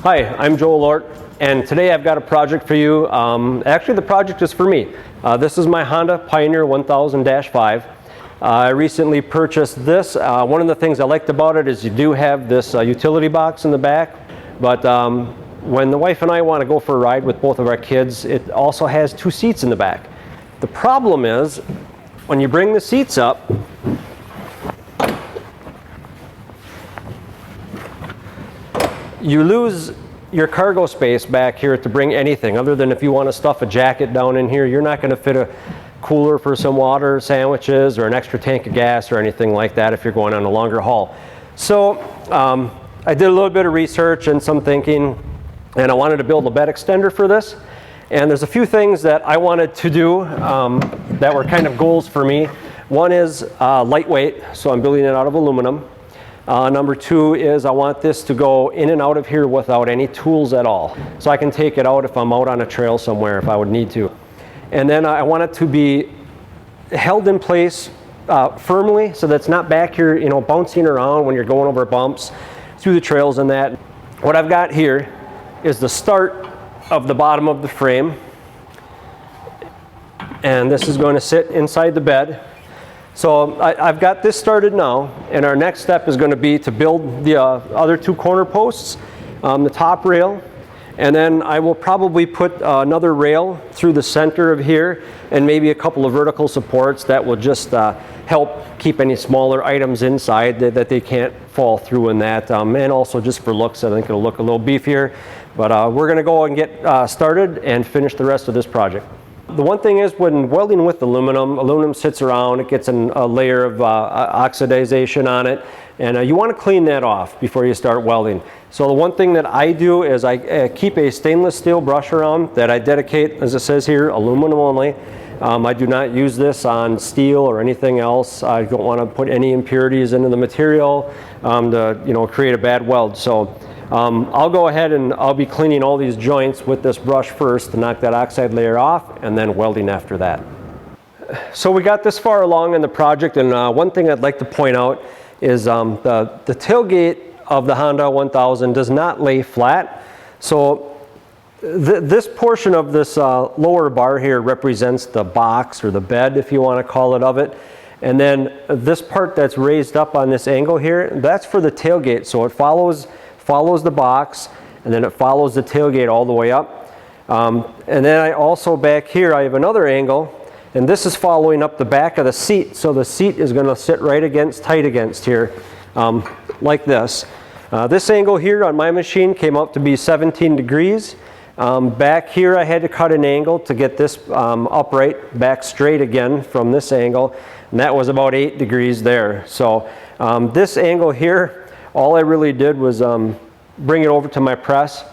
Hi, I'm Joel Lort, and today I've got a project for you. Actually, the project is for me. This is my Honda Pioneer 1000-5. I recently purchased this. One of the things I liked about it is you do have this utility box in the back, but when the wife and I want to go for a ride with both of our kids, it also has two seats in the back. The problem is, when you bring the seats up, you lose your cargo space back here to bring anything, other than if you want to stuff a jacket down in here. You're not going to fit a cooler for some water, sandwiches, or an extra tank of gas or anything like that if you're going on a longer haul. So I did a little bit of research and some thinking, and I wanted to build a bed extender for this. And there's a few things that I wanted to do that were kind of goals for me. One is lightweight, so I'm building it out of aluminum. Number two is I want this to go in and out of here without any tools at all. So I can take it out if I'm out on a trail somewhere if I would need to. And then I want it to be held in place firmly, so that's not back here, you know, bouncing around when you're going over bumps through the trails and that. What I've got here is the start of the bottom of the frame. And this is going to sit inside the bed. So I've got this started now, and our next step is going to be to build the other two corner posts, the top rail, and then I will probably put another rail through the center of here and maybe a couple of vertical supports that will just help keep any smaller items inside that they can't fall through in that, and also just for looks, I think it'll look a little beefier. But we're going to go and get started and finish the rest of this project. The one thing is, when welding with aluminum sits around, it gets a layer of oxidization on it, and you want to clean that off before you start welding. So the one thing that I do is I keep a stainless steel brush around that I dedicate, as it says here, aluminum only. I do not use this on steel or anything else. I don't want to put any impurities into the material to create a bad weld. So I'll go ahead and I'll be cleaning all these joints with this brush first to knock that oxide layer off, and then welding after that. So we got this far along in the project, and one thing I'd like to point out is the tailgate of the Honda 1000 does not lay flat. So this portion of this lower bar here represents the box or the bed, if you want to call it, of it. And then this part that's raised up on this angle here, that's for the tailgate. So it follows the box, and then it follows the tailgate all the way up. And then I also, back here, I have another angle, and this is following up the back of the seat. So the seat is going to sit right against, tight against here, like this. This angle here on my machine came out to be 17 degrees. Back here I had to cut an angle to get this upright, back straight again from this angle, and that was about 8 degrees there. So this angle here, all I really did was bring it over to my press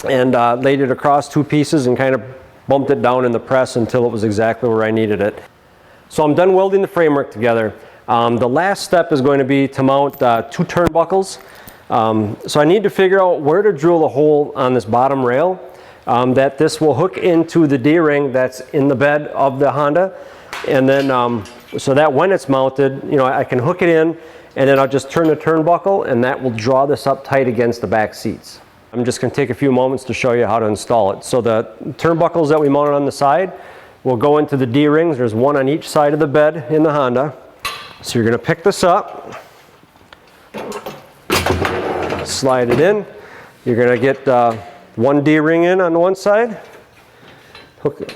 and laid it across two pieces and kind of bumped it down in the press until it was exactly where I needed it. So I'm done welding the framework together. The last step is going to be to mount two turnbuckles. So I need to figure out where to drill a hole on this bottom rail that this will hook into the D-ring that's in the bed of the Honda. And then so that when it's mounted, I can hook it in, and then I'll just turn the turnbuckle, and that will draw this up tight against the back seats. I'm just going to take a few moments to show you how to install it. So the turnbuckles that we mounted on the side will go into the D-rings. There's one on each side of the bed in the Honda. So you're going to pick this up, slide it in. You're going to get one D-ring in on one side, hook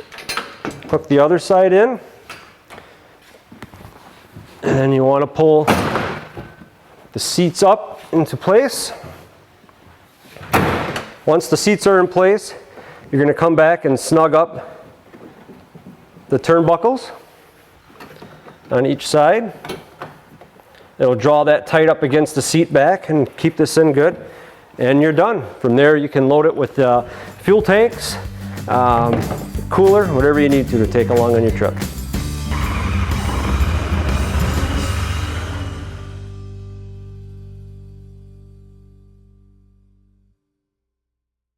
the other side in, and then you want to pull the seats up into place. Once the seats are in place, you're going to come back and snug up the turnbuckles on each side. It'll draw that tight up against the seat back and keep this in good, and you're done. From there you can load it with fuel tanks, cooler, whatever you need to take along on your trip.